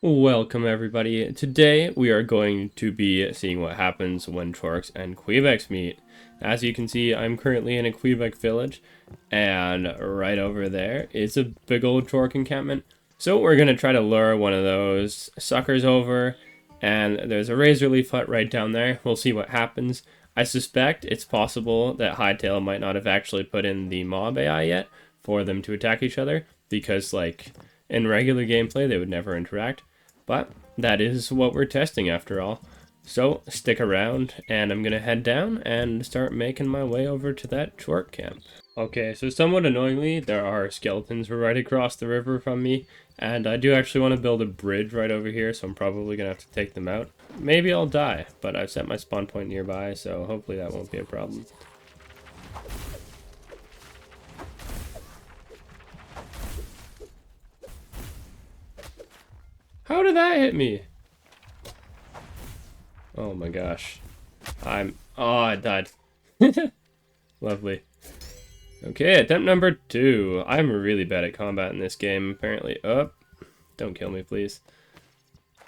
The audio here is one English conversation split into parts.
Welcome everybody. Today we are going to be seeing what happens when Trorks and Kweebecs meet. As you can see, I'm currently in a Kweebec village, and right over there is a big old Trork encampment. So we're going to try to lure one of those suckers over, and there's a razor leaf hut right down there. We'll see what happens. I suspect it's possible that Hightail might not have actually put in the mob AI yet for them to attack each other, because like in regular gameplay they would never interact. But that is what we're testing after all. So stick around, and I'm gonna head down and start making my way over to that Trork camp. Okay, so somewhat annoyingly, there are skeletons right across the river from me, and I do actually want to build a bridge right over here, so I'm probably gonna have to take them out. Maybe I'll die, but I've set my spawn point nearby, so hopefully that won't be a problem. How did that hit me? Oh my gosh. Oh, I died. Lovely. Okay, attempt number 2. I'm really bad at combat in this game, apparently. Oh, don't kill me, please.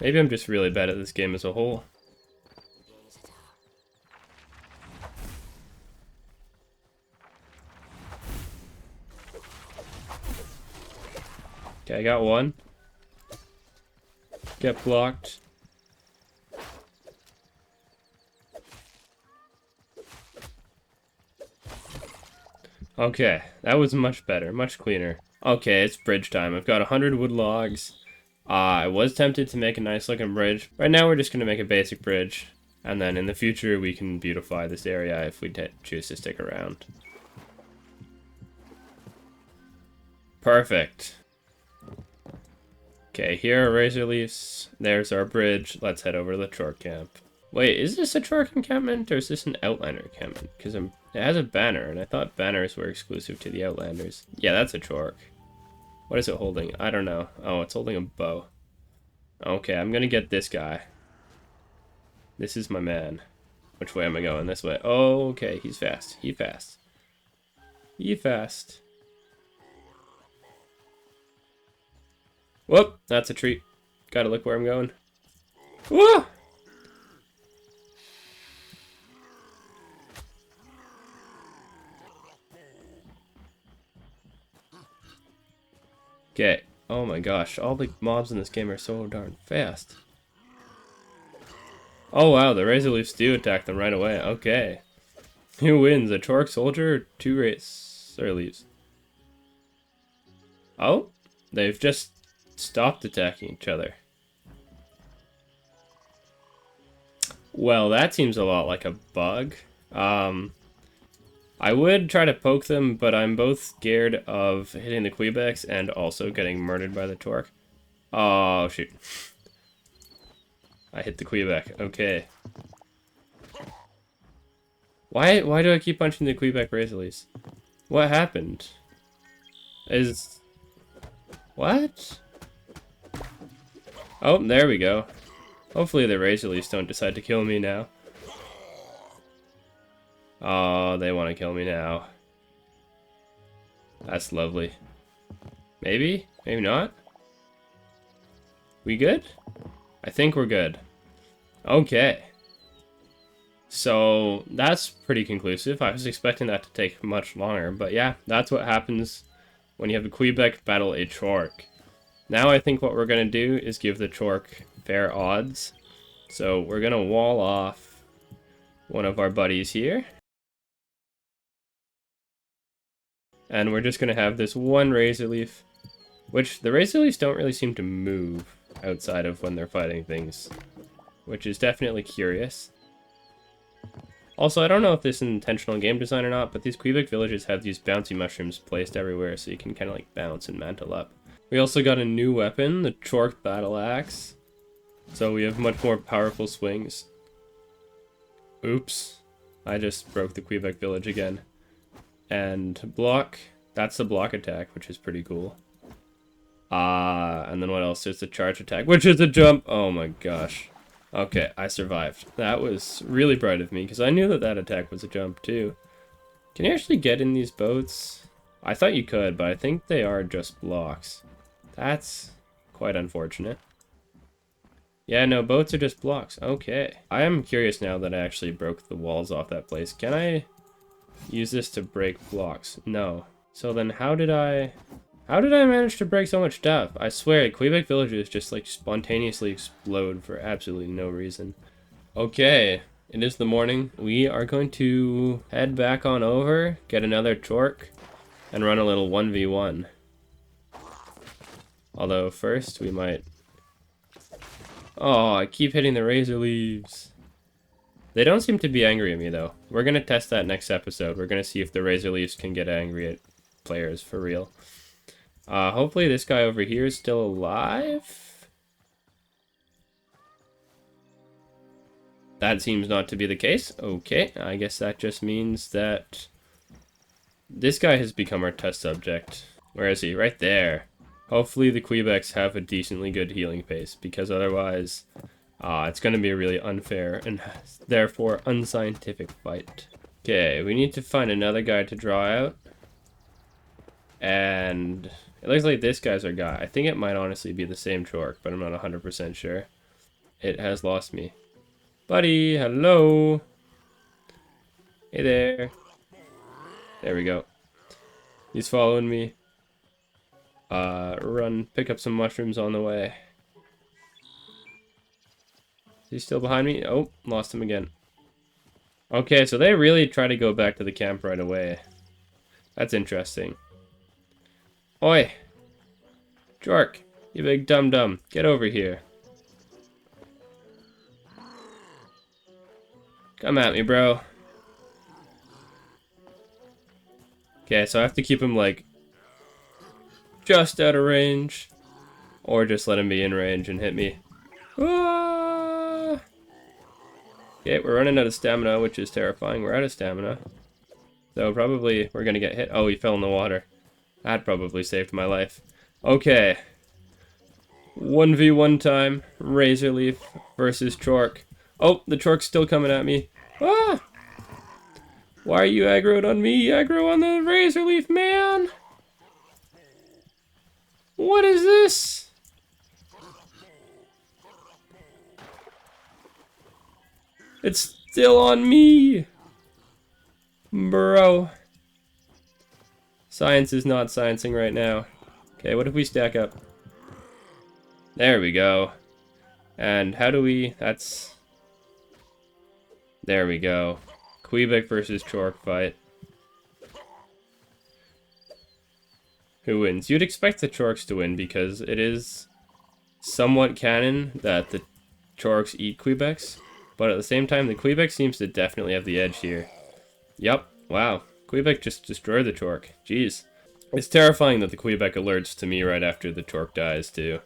Maybe I'm just really bad at this game as a whole. Okay, I got one. Get blocked. Okay, that was much better, much cleaner. Okay, it's bridge time. I've got 100 wood logs. I was tempted to make a nice looking bridge. Right now we're just going to make a basic bridge. And then in the future we can beautify this area if we choose to stick around. Perfect. Okay, here are razor leaves. There's our bridge. Let's head over to the Trork camp. Wait, is this a Trork encampment or is this an Outlander encampment? Because it has a banner, and I thought banners were exclusive to the Outlanders. Yeah, that's a Trork. What is it holding? I don't know. Oh, it's holding a bow. Okay, I'm gonna get this guy. This is my man. Which way am I going? This way. Oh, okay, he's fast. He fast. He fast. Whoop, that's a treat. Gotta look where I'm going. Whoa! Okay. Oh my gosh, all the mobs in this game are so darn fast. Oh wow, the razor leaves do attack them right away. Okay. Who wins, a Trork soldier or 2 razor leaves? Oh, they've just stopped attacking each other. Well, that seems a lot like a bug. I would try to poke them, but I'm both scared of hitting the Kweebecs and also getting murdered by the Trork. Oh, shoot. I hit the Kweebec. Okay. Why do I keep punching the Kweebec razor leaves? What happened? What? Oh, there we go. Hopefully the razor leaves don't decide to kill me now. Oh, they want to kill me now. That's lovely. Maybe? Maybe not? We good? I think we're good. Okay. So, that's pretty conclusive. I was expecting that to take much longer, but yeah, that's what happens when you have a Kweebec battle a Trork. Now I think what we're going to do is give the Trork fair odds. So we're going to wall off one of our buddies here. And we're just going to have this one razor leaf, which the razor leaves don't really seem to move outside of when they're fighting things, which is definitely curious. Also, I don't know if this is intentional game design or not, but these Kweebec villages have these bouncy mushrooms placed everywhere, so you can kind of like bounce and mantle up. We also got a new weapon, the Trork Battle Axe. So we have much more powerful swings. Oops. I just broke the Kweebec village again. And block. That's the block attack, which is pretty cool. And then what else? There's the charge attack, which is a jump. Oh my gosh. Okay, I survived. That was really bright of me, because I knew that that attack was a jump too. Can you actually get in these boats? I thought you could, but I think they are just blocks. That's quite unfortunate. Yeah, no, boats are just blocks. Okay. I am curious now that I actually broke the walls off that place. Can I use this to break blocks? No. So then how did I manage to break so much stuff? I swear, Kweebec villages just like spontaneously explode for absolutely no reason. Okay, it is the morning. We are going to head back on over, get another Trork, and run a little 1v1. Although first we might... Oh, I keep hitting the razor leaves. They don't seem to be angry at me though. We're gonna test that next episode. We're gonna see if the razor leaves can get angry at players for real. Hopefully this guy over here is still alive. That seems not to be the case. Okay, I guess that just means that this guy has become our test subject. Where is he? Right there. Hopefully the Kweebecs have a decently good healing pace, because otherwise it's going to be a really unfair and therefore unscientific fight. Okay, we need to find another guy to draw out. And it looks like this guy's our guy. I think it might honestly be the same Trork, but I'm not 100% sure. It has lost me. Buddy, hello. Hey there. There we go. He's following me. Run, pick up some mushrooms on the way. Is he still behind me? Oh, lost him again. Okay, so they really try to go back to the camp right away. That's interesting. Oi! Trork, you big dum-dum, get over here. Come at me, bro. Okay, so I have to keep him, like, just out of range. Or just let him be in range and hit me. Ah! Okay, we're running out of stamina, which is terrifying. We're out of stamina. So probably we're gonna get hit. Oh, he fell in the water. That probably saved my life. Okay. 1v1 time. Razor Leaf versus Trork. Oh, the Trork's still coming at me. Ah! Why are you aggroed on me? Aggro on the Razor Leaf, man! What is this? It's still on me! Bro. Science is not sciencing right now. Okay, what if we stack up? There we go. And how do we... That's... There we go. Kweebec versus Trork fight. Who wins? You'd expect the Trorks to win because it is somewhat canon that the Trorks eat Kweebecs, but at the same time the Kweebec seems to definitely have the edge here. Yup, wow. Kweebec just destroyed the Trork. Jeez. It's terrifying that the Kweebec alerts to me right after the Trork dies too.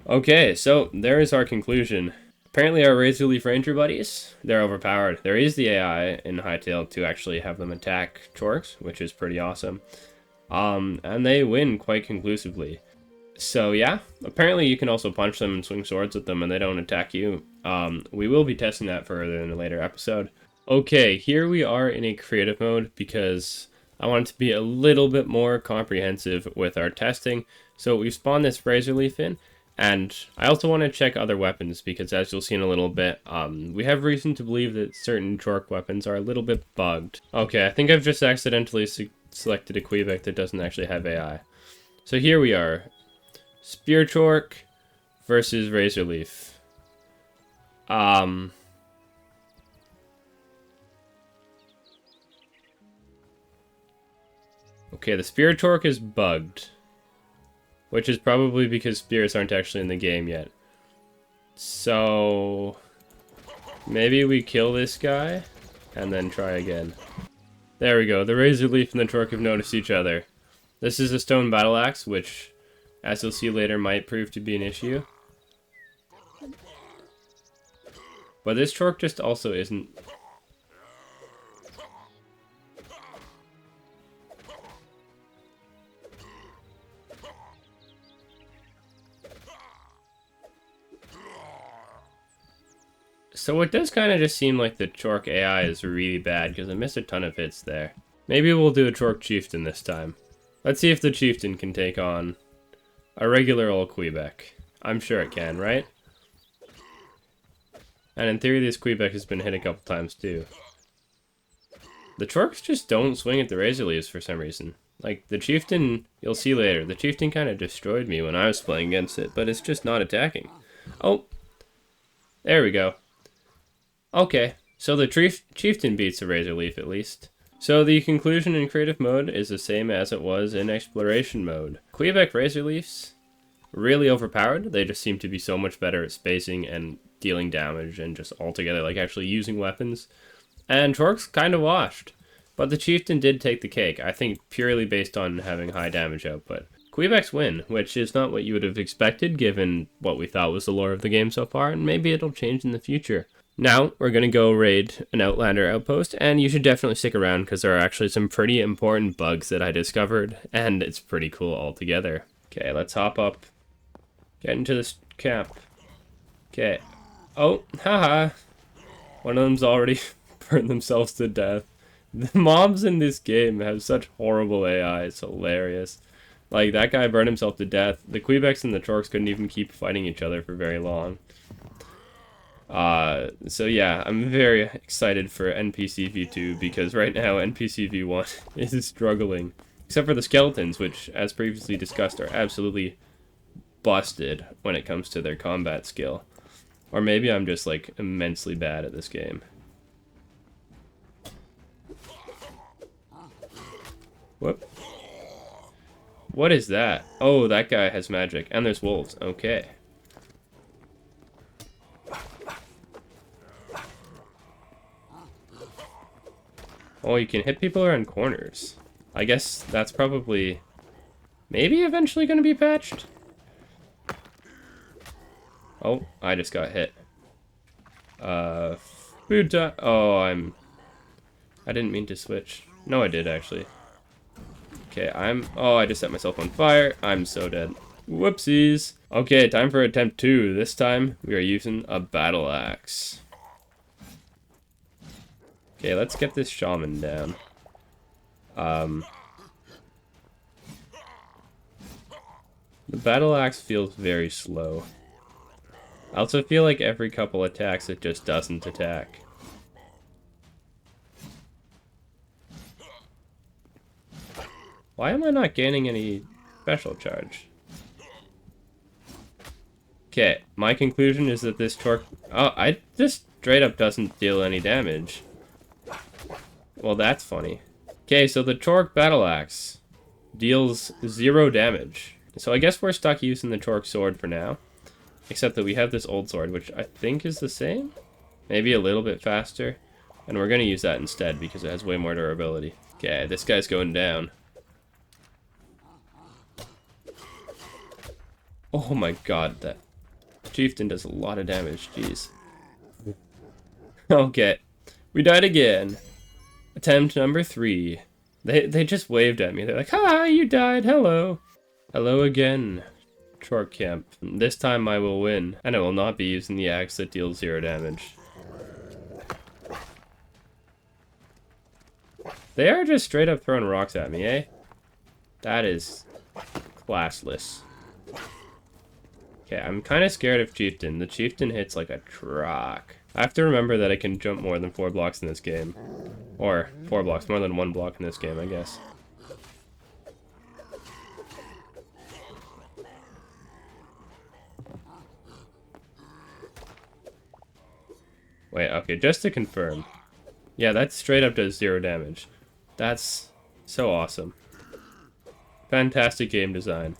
Okay, so there is our conclusion. Apparently our Razor Leaf Ranger buddies, they're overpowered. There is the AI in Hytale to actually have them attack Trorks, which is pretty awesome. And they win quite conclusively. So yeah, apparently you can also punch them and swing swords at them and they don't attack you. We will be testing that further in a later episode. Okay, here we are in a creative mode because I want it to be a little bit more comprehensive with our testing. So we've spawned this Razor Leaf in. And I also want to check other weapons because, as you'll see in a little bit, we have reason to believe that certain Trork weapons are a little bit bugged. Okay, I think I've just accidentally selected a Kweebec that doesn't actually have AI. So here we are. Spear Trork versus Razor Leaf. Okay, the Spear Trork is bugged. Which is probably because spears aren't actually in the game yet. So maybe we kill this guy and then try again. There we go. The Razor Leaf and the Trork have noticed each other. This is a stone battle axe, which, as you'll see later, might prove to be an issue. But this Trork just also isn't... So it does kind of just seem like the Trork AI is really bad because I missed a ton of hits there. Maybe we'll do a Trork Chieftain this time. Let's see if the Chieftain can take on a regular old Kweebec. I'm sure it can, right? And in theory, this Kweebec has been hit a couple times too. The Trorks just don't swing at the Razor Leaves for some reason. Like, the Chieftain, you'll see later, the Chieftain kind of destroyed me when I was playing against it, but it's just not attacking. Oh, there we go. Okay, so the Chieftain beats the Razor Leaf at least. So the conclusion in creative mode is the same as it was in exploration mode. Kweebec Razor Leafs, really overpowered. They just seem to be so much better at spacing and dealing damage and just altogether like actually using weapons. And Trork's kind of washed. But the Chieftain did take the cake, I think purely based on having high damage output. Kweebec's win, which is not what you would have expected given what we thought was the lore of the game so far, and maybe it'll change in the future. Now, we're going to go raid an Outlander outpost, and you should definitely stick around because there are actually some pretty important bugs that I discovered, and it's pretty cool altogether. Okay, let's hop up. Get into this camp. Okay. Oh, haha. One of them's already burned themselves to death. The mobs in this game have such horrible AI, it's hilarious. Like, that guy burned himself to death. The Kweebecs and the Trorks couldn't even keep fighting each other for very long. So yeah, I'm very excited for NPC V2 because right now NPC V1 is struggling. Except for the skeletons, which, as previously discussed, are absolutely busted when it comes to their combat skill. Or maybe I'm just, like, immensely bad at this game. Whoop. What is that? Oh, that guy has magic. And there's wolves. Okay. Oh, you can hit people around corners. I guess that's probably maybe eventually going to be patched. Oh, I just got hit. Food time. Oh, I didn't mean to switch. No, I did actually. Okay, oh, I just set myself on fire. I'm so dead. Whoopsies. Okay, time for attempt 2. This time, we are using a battle axe. Okay, let's get this shaman down. The battle axe feels very slow. I also feel like every couple attacks it just doesn't attack. Why am I not gaining any special charge? Okay, my conclusion is that this Trork... Oh, I just straight up doesn't deal any damage. Well, that's funny. Okay, so the Trork Battle Axe deals 0 damage. So I guess we're stuck using the Trork Sword for now. Except that we have this old sword, which I think is the same? Maybe a little bit faster. And we're going to use that instead because it has way more durability. Okay, this guy's going down. Oh my god, that Chieftain does a lot of damage, jeez. Okay, we died again. Attempt number 3. They just waved at me. They're like, hi, you died, hello. Hello again, Trork Camp. This time I will win, and I will not be using the axe that deals 0 damage. They are just straight up throwing rocks at me, eh? That is classless. Okay, I'm kind of scared of Chieftain. The Chieftain hits like a truck. I have to remember that I can jump more than 4 blocks in this game. Or 4 blocks, more than 1 block in this game, I guess. Wait, okay, just to confirm. Yeah, that straight up does 0 damage. That's so awesome. Fantastic game design.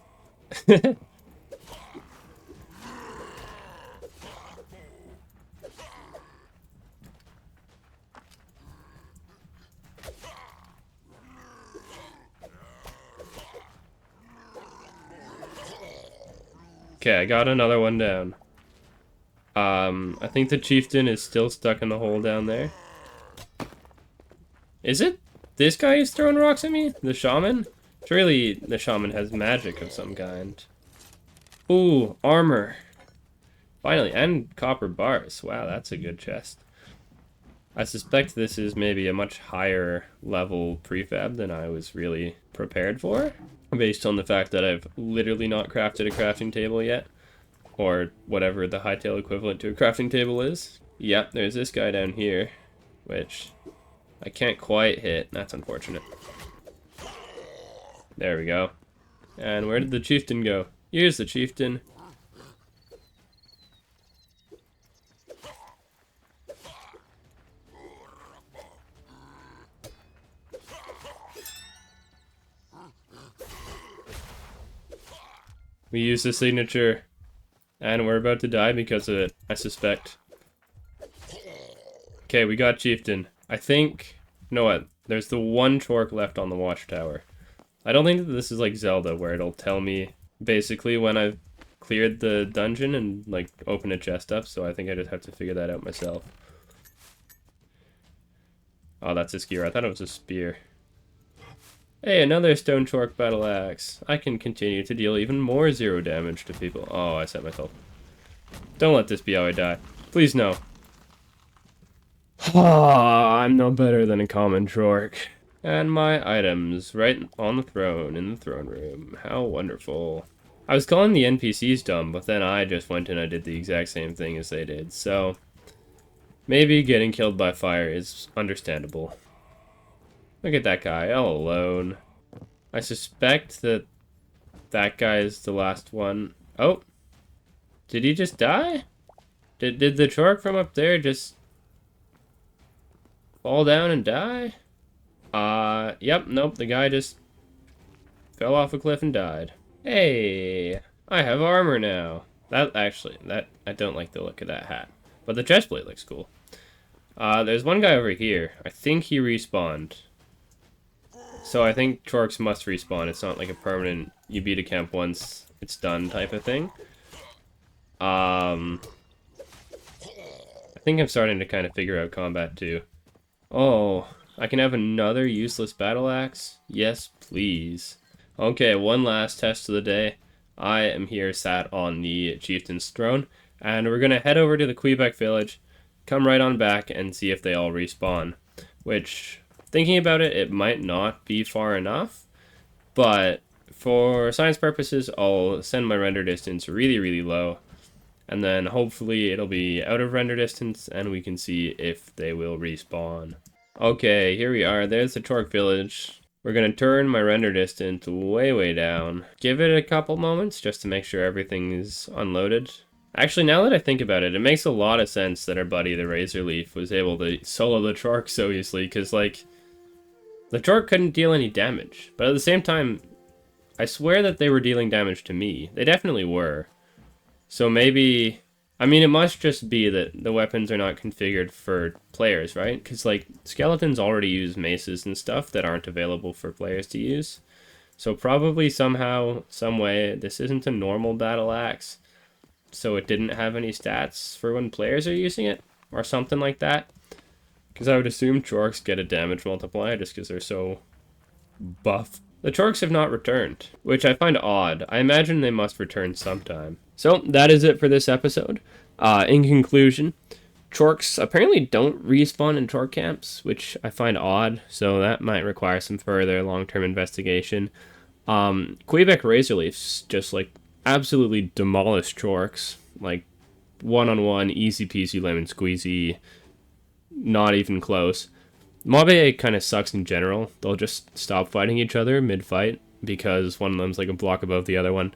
Okay, I got another one down. I think the Chieftain is still stuck in the hole down there. Is it this guy who's throwing rocks at me? The Shaman? Surely the Shaman has magic of some kind. Ooh, armor. Finally, and copper bars. Wow, that's a good chest. I suspect this is maybe a much higher level prefab than I was really prepared for, based on the fact that I've literally not crafted a crafting table yet, or whatever the hightail equivalent to a crafting table is. Yep, there's this guy down here, which I can't quite hit. That's unfortunate. There we go. And where did the chieftain go? Here's the chieftain. We use the signature, and we're about to die because of it, I suspect. Okay, we got chieftain. I think, you know what? There's the one Trork left on the watchtower. I don't think that this is like Zelda, where it'll tell me basically when I've cleared the dungeon and like open a chest up, so I think I just have to figure that out myself. Oh, that's a skewer. I thought it was a spear. Hey, another stone Trork battle axe. I can continue to deal even more 0 damage to people. Oh, I set myself. Don't let this be how I die. Please no. I'm no better than a common Trork. And my items right on the throne in the throne room. How wonderful. I was calling the NPCs dumb, but then I just went and I did the exact same thing as they did. So maybe getting killed by fire is understandable. Look at that guy, all alone. I suspect that that guy is the last one. Oh, did he just die? Did the Trork from up there just fall down and die? Yep, nope, the guy just fell off a cliff and died. Hey, I have armor now. I don't like the look of that hat, but the chestplate looks cool. There's one guy over here. I think he respawned. So I think Trorks must respawn. It's not like a permanent, you beat a camp once, it's done type of thing. I think I'm starting to kind of figure out combat too. Oh, I can have another useless battle axe? Yes, please. Okay, one last test of the day. I am here sat on the chieftain's throne, and we're gonna head over to the Kweebec village, come right on back, and see if they all respawn. Which, thinking about it, it might not be far enough, but for science purposes, I'll send my render distance really, really low, and then hopefully it'll be out of render distance, and we can see if they will respawn. Okay, here we are. There's the Trork village. We're going to turn my render distance way, way down. Give it a couple moments just to make sure everything is unloaded. Actually, now that I think about it, it makes a lot of sense that our buddy, the Razor Leaf, was able to solo the Trork so easily, because, like, the Trork couldn't deal any damage. But at the same time, I swear that they were dealing damage to me. They definitely were. So maybe... I mean, it must just be that the weapons are not configured for players, right? Because, like, skeletons already use maces and stuff that aren't available for players to use. So probably somehow, some way, this isn't a normal battle axe. So it didn't have any stats for when players are using it, or something like that. Because I would assume Trorks get a damage multiplier just because they're so buff. The Trorks have not returned, which I find odd. I imagine they must return sometime. So that is it for this episode. In conclusion, Trorks apparently don't respawn in Trork camps, which I find odd, so that might require some further long-term investigation. Kweebec Razorleafs just, like, absolutely demolished Trorks. Like, one-on-one, easy peasy lemon squeezy, not even close. Mabe kind of sucks in general. They'll just stop fighting each other mid-fight because one of them's like a block above the other one.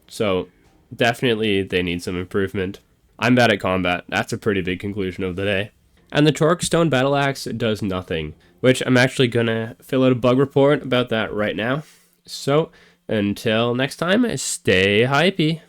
So definitely they need some improvement. I'm bad at combat. That's a pretty big conclusion of the day. And the Trork Stone Battle Axe does nothing, which I'm actually going to fill out a bug report about that right now. So until next time, stay hypey.